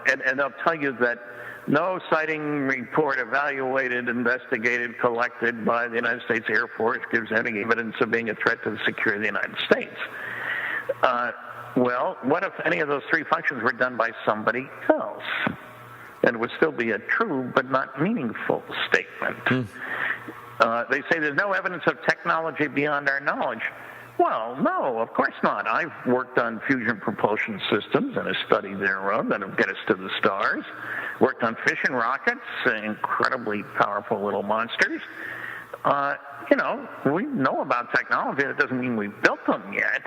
and they'll tell you that no sighting report evaluated, investigated, collected by the United States Air Force gives any evidence of being a threat to the security of the United States. Well, what if any of those 3 functions were done by somebody else? And it would still be a true but not meaningful statement. They say there's no evidence of technology beyond our knowledge. Well, no, of course not. I've worked on fusion propulsion systems and a study thereof that'll get us to the stars. Worked on fission rockets, incredibly powerful little monsters. You know, we know about technology. That doesn't mean we've built them yet.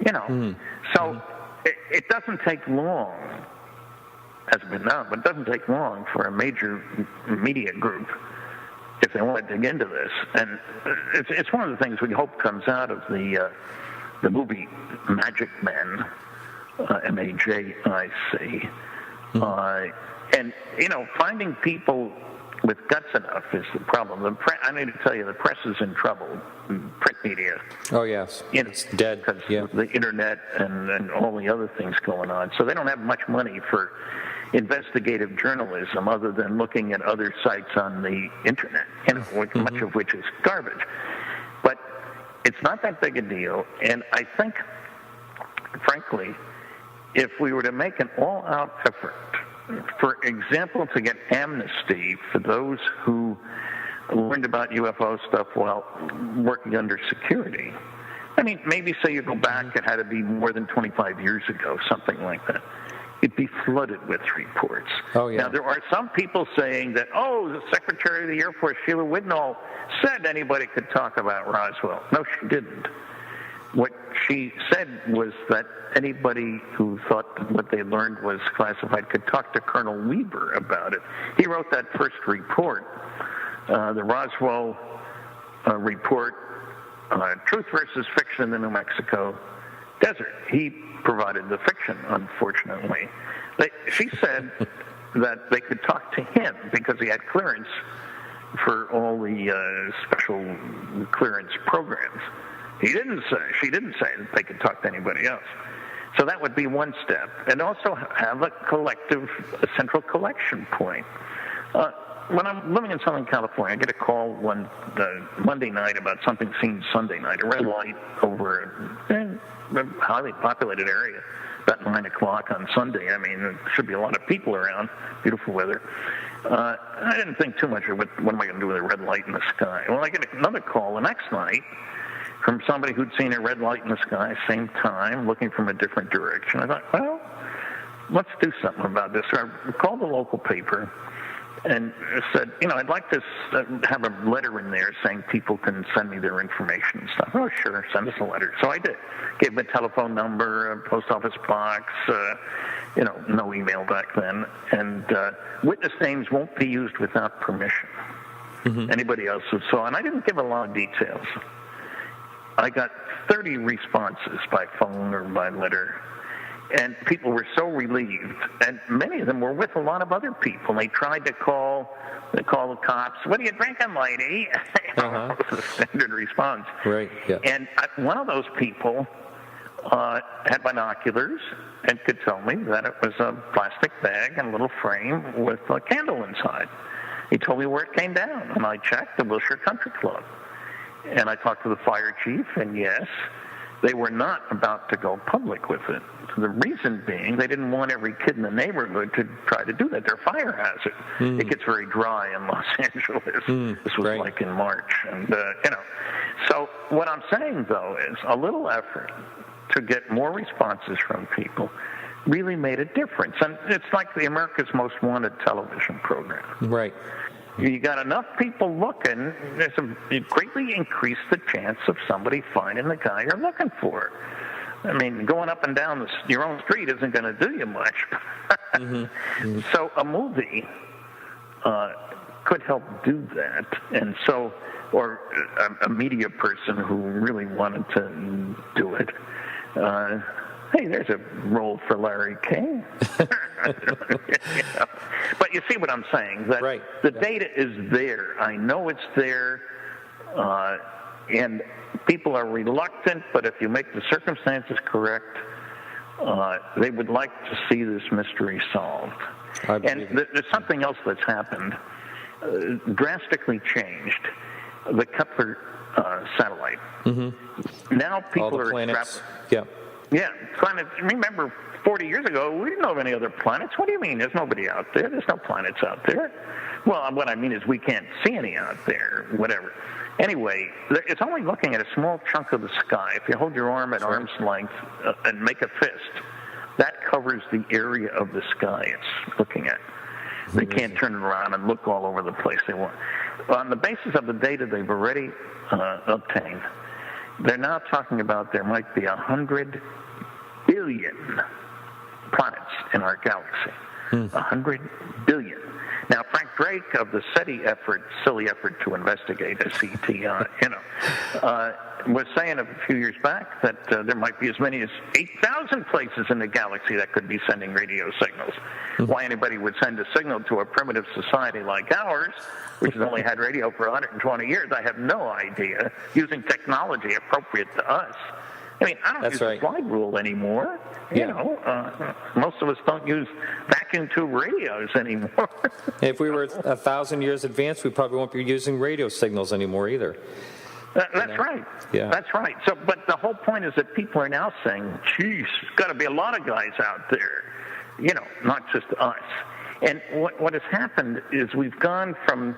You know, so it doesn't take long, hasn't been known, but it doesn't take long for a major media group, if they want to dig into this. And it's one of the things we hope comes out of the movie Magic Men, MAJIC. And, you know, finding people with guts enough is the problem. I need to tell you, the press is in trouble, print media. Oh, yes. It's dead. Because of the internet and all the other things going on. So they don't have much money for investigative journalism other than looking at other sites on the internet, you know, much of which is garbage. But it's not that big a deal, and I think, frankly, if we were to make an all-out effort, for example, to get amnesty for those who learned about UFO stuff while working under security, I mean, maybe say you go back, it had to be more than 25 years ago, something like that. It'd be flooded with reports. Oh, yeah. Now, there are some people saying that, the Secretary of the Air Force, Sheila Widnall, said anybody could talk about Roswell. No, she didn't. What she said was that anybody who thought that what they learned was classified could talk to Colonel Weber about it. He wrote that first report the Roswell report, Truth versus Fiction in the New Mexico Desert. He provided the fiction, unfortunately. She said that they could talk to him because he had clearance for all the special clearance programs. She didn't say that they could talk to anybody else. So that would be one step. And also have a central collection point. When I'm living in Southern California, I get a call one Monday night about something seen Sunday night, a red light over a highly populated area, about 9 o'clock on Sunday. I mean, there should be a lot of people around, beautiful weather. I didn't think too much of what am I going to do with a red light in the sky? Well, I get another call the next night from somebody who'd seen a red light in the sky, same time, looking from a different direction. I thought, well, let's do something about this. So I called the local paper and said, I'd like to have a letter in there saying people can send me their information and stuff. Oh, sure, send us a letter. So I did. Gave them a telephone number, a post office box, no email back then. And witness names won't be used without permission. Mm-hmm. Anybody else who saw. And I didn't give a lot of details. I got 30 responses by phone or by letter. And people were so relieved, and many of them were with a lot of other people. They tried to call the cops. What are you drinking, lady? That was the standard response. Right. Yeah. And one of those people had binoculars and could tell me that it was a plastic bag and a little frame with a candle inside. He told me where it came down, and I checked the Wilshire Country Club. And I talked to the fire chief, and yes, they were not about to go public with it. The reason being, they didn't want every kid in the neighborhood to try to do that. They're a fire hazard. It gets very dry in Los Angeles. This was like in March. And, So what I'm saying, though, is a little effort to get more responses from people really made a difference. And it's like the America's Most Wanted television program. Right. You got enough people looking, it greatly increased the chance of somebody finding the guy you're looking for. I mean, going up and down your own street isn't going to do you much. So a movie could help do that. And so, or a media person who really wanted to do it. Hey, there's a role for Larry King. But you see what I'm saying, that the data is there. I know it's there, and people are reluctant, but if you make the circumstances correct, they would like to see this mystery solved. And there's something else that's happened, drastically changed, the Kepler satellite. Now people are extrapolating. Yeah, planets. Remember, 40 years ago, we didn't know of any other planets. What do you mean? There's nobody out there. There's no planets out there. Well, what I mean is we can't see any out there, whatever. Anyway, it's only looking at a small chunk of the sky. If you hold your arm at arm's length and make a fist, that covers the area of the sky it's looking at. They can't turn it around and look all over the place they want. On the basis of the data they've already obtained, they're now talking about there might be 100 billion planets in our galaxy. 100 billion. Now, Frank Drake of the SETI silly effort to investigate SETI, was saying a few years back that there might be as many as 8,000 places in the galaxy that could be sending radio signals. Why anybody would send a signal to a primitive society like ours, which has only had radio for 120 years, I have no idea, using technology appropriate to us. I mean, I don't use the slide rule anymore. Most of us don't use vacuum tube radios anymore. If we were 1,000 years advanced, we probably won't be using radio signals anymore either. That's right. Yeah. That's right. So, but the whole point is that people are now saying, geez, there's got to be a lot of guys out there, not just us. And what has happened is we've gone from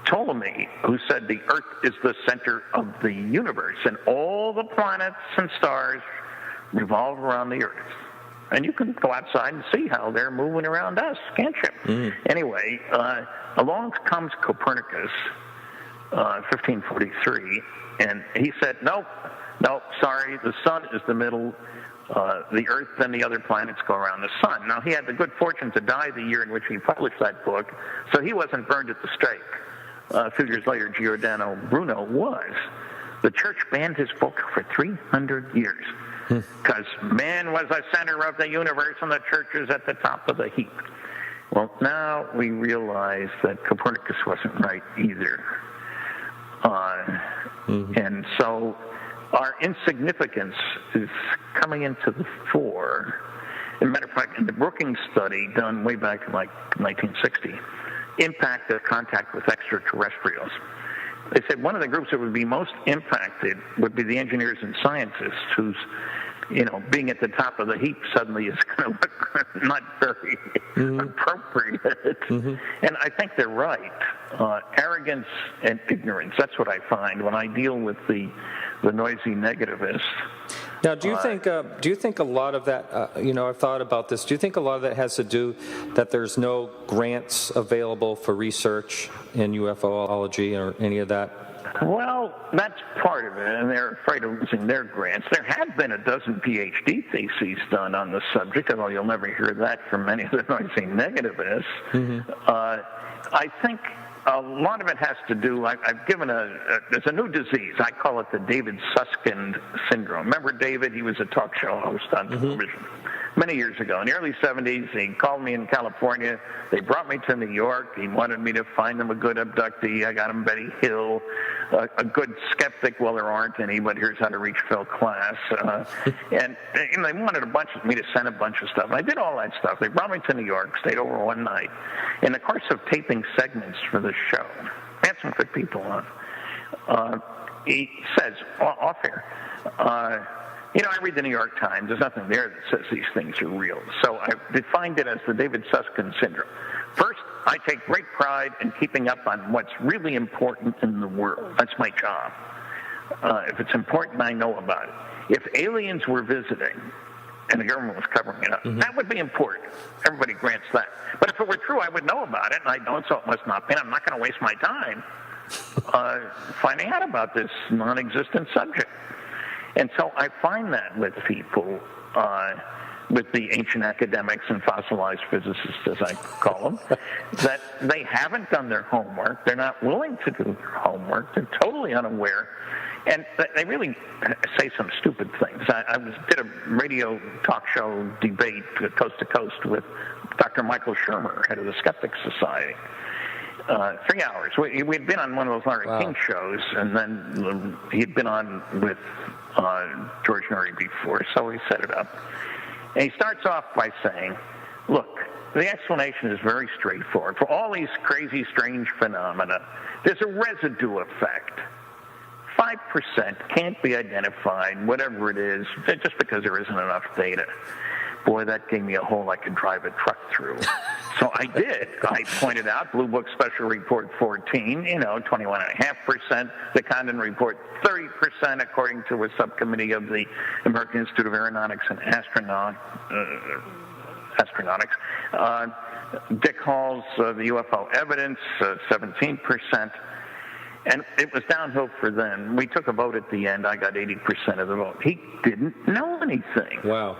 Ptolemy, who said the Earth is the center of the universe, and all the planets and stars revolve around the Earth. And you can go outside and see how they're moving around us, can't you? Anyway, along comes Copernicus, 1543, and he said, nope, sorry, the sun is the middle. The Earth and the other planets go around the sun. Now, he had the good fortune to die the year in which he published that book, so he wasn't burned at the stake. a few years later, Giordano Bruno was, the church banned his book for 300 years because man was the center of the universe and the church is at the top of the heap. Well, now we realize that Copernicus wasn't right either. And so our insignificance is coming into the fore. As a matter of fact, in the Brookings study done way back in like 1960, impact of contact with extraterrestrials, they said one of the groups that would be most impacted would be the engineers and scientists whose, being at the top of the heap suddenly is going to look not very appropriate. And I think they're right. Arrogance and ignorance, that's what I find when I deal with the noisy negativists. Now, do you think a lot of that, I've thought about this, do you think a lot of that has to do that there's no grants available for research in UFOlogy or any of that? Well, that's part of it, and they're afraid of losing their grants. There have been a dozen PhD theses done on the subject, although you'll never hear that from many of the noisy negativists. I think a lot of it has to do, I've given there's a new disease. I call it the David Susskind syndrome. Remember David? He was a talk show host on television many years ago. In the early 70s, he called me in California. They brought me to New York. He wanted me to find them a good abductee. I got him Betty Hill, a good skeptic. Well, there aren't any, but here's how to reach Phil Klass. And they wanted me to send a bunch of stuff. And I did all that stuff. They brought me to New York, stayed over one night. In the course of taping segments for the show, I had some good people on. He says, off air, I read the New York Times. There's nothing there that says these things are real. So I defined it as the David Susskind syndrome. First, I take great pride in keeping up on what's really important in the world. That's my job. If it's important, I know about it. If aliens were visiting and the government was covering it up, that would be important. Everybody grants that. But if it were true, I would know about it, and I don't, so it must not be. And I'm not going to waste my time finding out about this non-existent subject. And so I find that with people, with the ancient academics and fossilized physicists, as I call them, that they haven't done their homework. They're not willing to do their homework. They're totally unaware. And they really say some stupid things. I did a radio talk show debate coast to coast with Dr. Michael Shermer, head of the Skeptics Society. 3 hours. We'd been on one of those Larry King shows, and then he'd been on with George Norrie before, so he set it up. And he starts off by saying, look, the explanation is very straightforward. For all these crazy, strange phenomena, there's a residue effect. 5% can't be identified, whatever it is, just because there isn't enough data. Boy, that gave me a hole I could drive a truck through. So I did. I pointed out Blue Book Special Report 14, 21.5%. The Condon Report, 30%, according to a subcommittee of the American Institute of Aeronautics and Astronautics. Dick Hall's The UFO Evidence, 17%. And it was downhill for them. We took a vote at the end. I got 80% of the vote. He didn't know anything. Wow.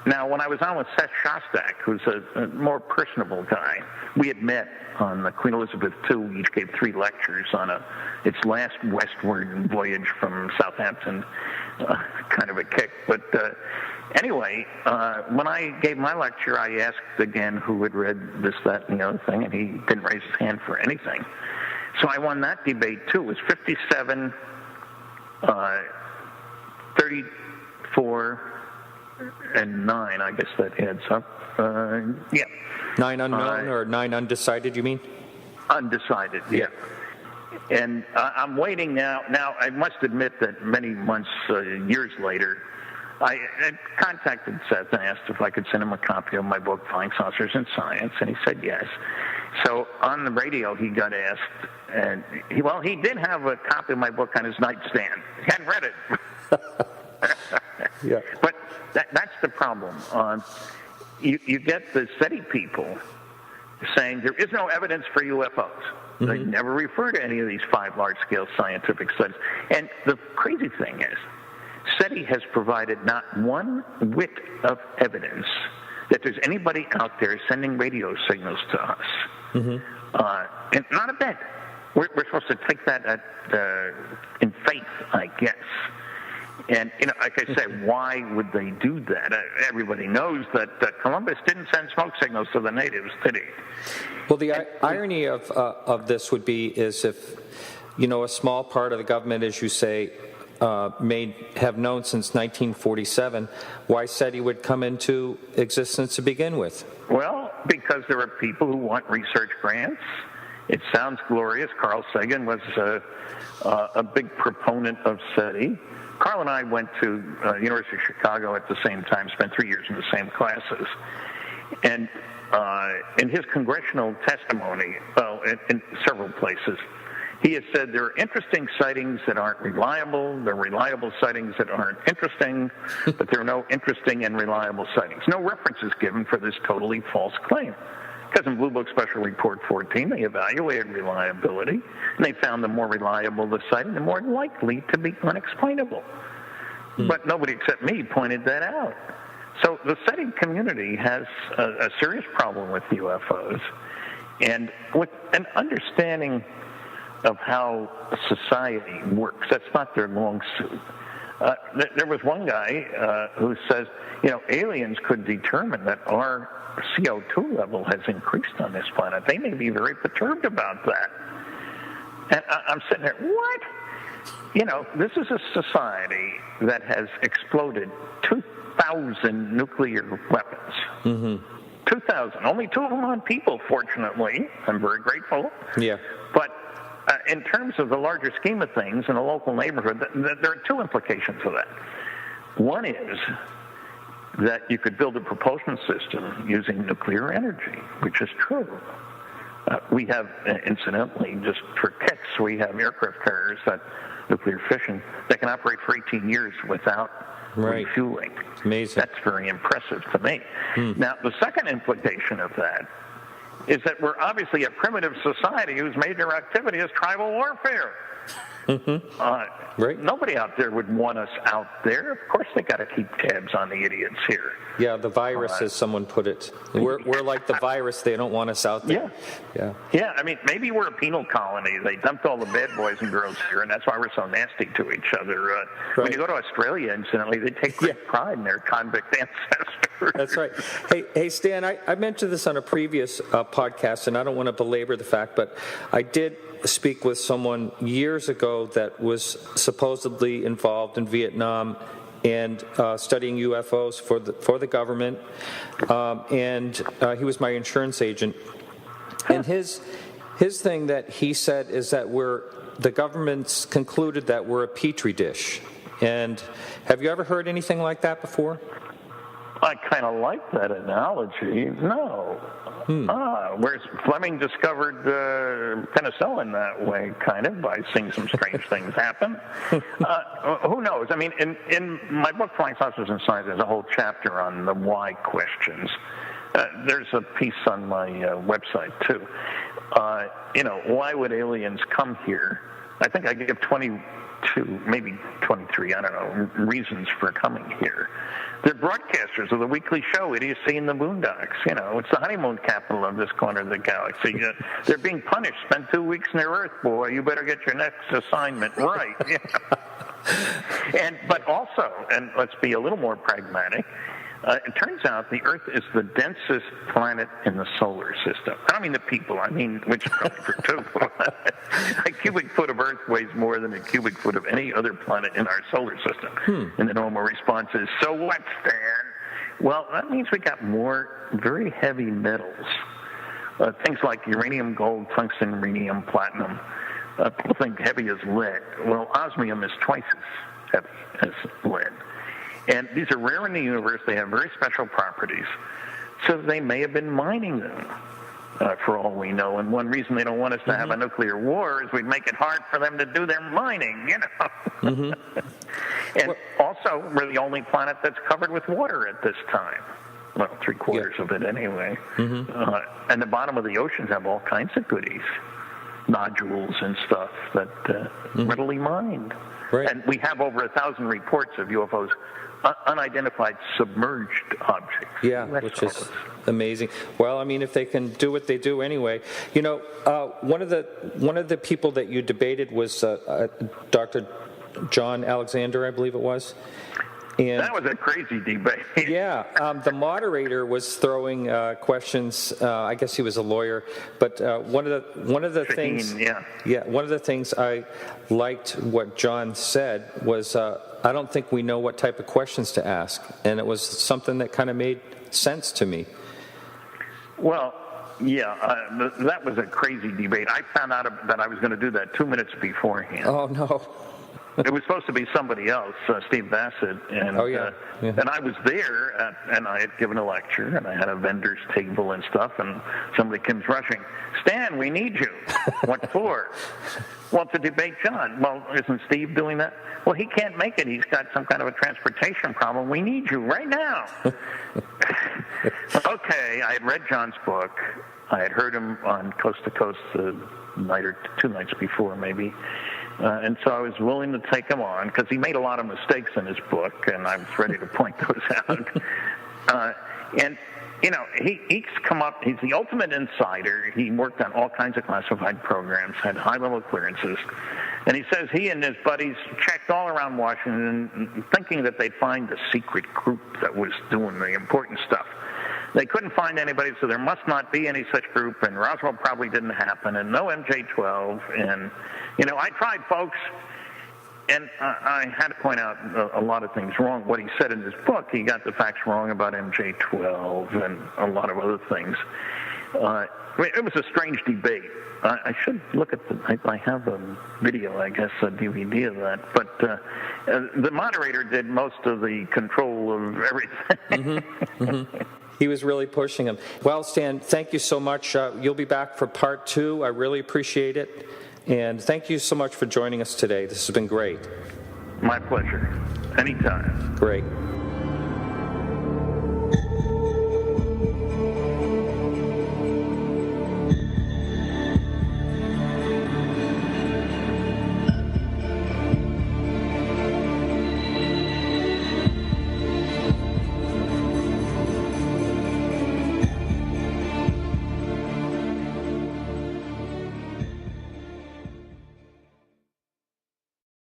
Now, when I was on with Seth Shostak, who's a more personable guy, we had met on the Queen Elizabeth II. We each gave 3 lectures on its last westward voyage from Southampton, kind of a kick. But anyway, when I gave my lecture, I asked again who had read this, that, and the other thing, and he didn't raise his hand for anything. So I won that debate, too. It was 57, 34, and 9, I guess that adds up. 9 unknown or 9 undecided, you mean? Undecided, yeah. And I'm waiting now. Now, I must admit that many months, years later, I contacted Seth and asked if I could send him a copy of my book, Flying Saucers in Science, and he said yes. So on the radio, he got asked, and he did have a copy of my book on his nightstand. He hadn't read it. Yeah. But that's the problem. You get the SETI people saying there is no evidence for UFOs. They never refer to any of these 5 large-scale scientific studies. And the crazy thing is, SETI has provided not one whit of evidence that there's anybody out there sending radio signals to us. And not a bit. We're supposed to take that in faith, I guess. And, like I said, why would they do that? Everybody knows that Columbus didn't send smoke signals to the natives, did he? Well, the irony of this would be is if, a small part of the government, as you say, may have known since 1947, why SETI would come into existence to begin with? Well, because there are people who want research grants. It sounds glorious. Carl Sagan was a big proponent of SETI. Carl and I went to University of Chicago at the same time, spent 3 years in the same classes. And in his congressional testimony, in several places, he has said there are interesting sightings that aren't reliable, there are reliable sightings that aren't interesting, but there are no interesting and reliable sightings. No reference is given for this totally false claim. Because in Blue Book Special Report 14, they evaluated reliability, and they found the more reliable the sighting, the more likely to be unexplainable. But nobody except me pointed that out. So the SETI community has a serious problem with UFOs, and with an understanding of how society works. That's not their long suit. There was one guy who says, aliens could determine that our CO2 level has increased on this planet. They may be very perturbed about that. And I'm sitting there, what? This is a society that has exploded 2,000 nuclear weapons. Mm-hmm. 2,000. Only 2 of them on people, fortunately. I'm very grateful. Yeah. But in terms of the larger scheme of things in a local neighborhood, there are 2 implications of that. One is that you could build a propulsion system using nuclear energy, which is true. We have, incidentally, just for kicks, we have aircraft carriers, that nuclear fission, that can operate for 18 years without refueling. Amazing. That's very impressive to me. Now, the second implication of that is that we're obviously a primitive society whose major activity is tribal warfare. Mm-hmm. Right. Nobody out there would want us out there. Of course, they got to keep tabs on the idiots here. Yeah, the virus, as someone put it. We're like the virus. They don't want us out there. Yeah. I mean, maybe we're a penal colony. They dumped all the bad boys and girls here, and that's why we're so nasty to each other. When you go to Australia, incidentally, they take great pride in their convict ancestors. That's right. Hey, Stan, I mentioned this on a previous podcast, and I don't want to belabor the fact, but I did speak with someone years ago that was supposedly involved in Vietnam and studying UFOs for the government, and he was my insurance agent. And his thing that he said is that the government's concluded that we're a petri dish. And have you ever heard anything like that before? I kind of like that analogy. No. Whereas Fleming discovered penicillin that way, kind of, by seeing some strange things happen. Who knows? I mean, in my book, Flying Saucers and Science, there's a whole chapter on the why questions. There's a piece on my website, too. Why would aliens come here? I think I give 22, maybe 23, I don't know, reasons for coming here. They're broadcasters of the weekly show, Idiocy in the Boondocks. It's the honeymoon capital of this corner of the galaxy. They're being punished. Spend 2 weeks near Earth, boy. You better get your next assignment right. But also, and let's be a little more pragmatic, it turns out the Earth is the densest planet in the solar system. I don't mean the people, I mean, which is probably for 2. A cubic foot of Earth weighs more than a cubic foot of any other planet in our solar system. And the normal response is, so what, Stan? Well, that means we got more very heavy metals. Things like uranium, gold, tungsten, rhenium, platinum. People think heavy as lead. Well, osmium is twice as heavy as lead. And these are rare in the universe. They have very special properties. So they may have been mining them, for all we know. And one reason they don't want us to have a nuclear war is we'd make it hard for them to do their mining, And also, we're the only planet that's covered with water at this time. Well, 3/4 of it anyway. And the bottom of the oceans have all kinds of goodies. nodules and stuff that readily mined. Right. And we have over 1,000 reports of UFOs, unidentified submerged objects. Yeah, which is amazing. Well, I mean, if they can do what they do anyway. You know, one of the people that you debated was Dr. John Alexander, I believe it was. And that was a crazy debate. Yeah, the moderator was throwing questions. I guess he was a lawyer, but one of the things, one of the things I liked what John said was, I don't think we know what type of questions to ask, and it was something that kind of made sense to me. Well, yeah, that was a crazy debate. I found out that I was going to do that 2 minutes beforehand. Oh no. It was supposed to be somebody else, Steve Bassett, and and I was there, and I had given a lecture, and I had a vendor's table and stuff, and somebody comes rushing, Stan, we need you. What for? Well, to debate John. Well, isn't Steve doing that? Well, he can't make it. He's got some kind of a transportation problem. We need you right now. Okay, I had read John's book. I had heard him on Coast to Coast the night or 2 nights before, maybe. And so I was willing to take him on because he made a lot of mistakes in his book, and I was ready to point those out. And, you know, he's come up, he's the ultimate insider. He worked on all kinds of classified programs, had high-level clearances. And he says he and his buddies checked all around Washington thinking that they'd find the secret group that was doing the important stuff. They couldn't find anybody, so there must not be any such group, and Roswell probably didn't happen, and no MJ-12, and, you know, I tried, folks, and I had to point out a lot of things wrong. What he said in his book, he got the facts wrong about MJ-12 and a lot of other things. It was a strange debate. I should look at I have a video, I guess, a DVD of that, but the moderator did most of the control of everything. He was really pushing him. Well, Stan, thank you so much. You'll be back for part 2. I really appreciate it. And thank you so much for joining us today. This has been great. My pleasure. Anytime. Great.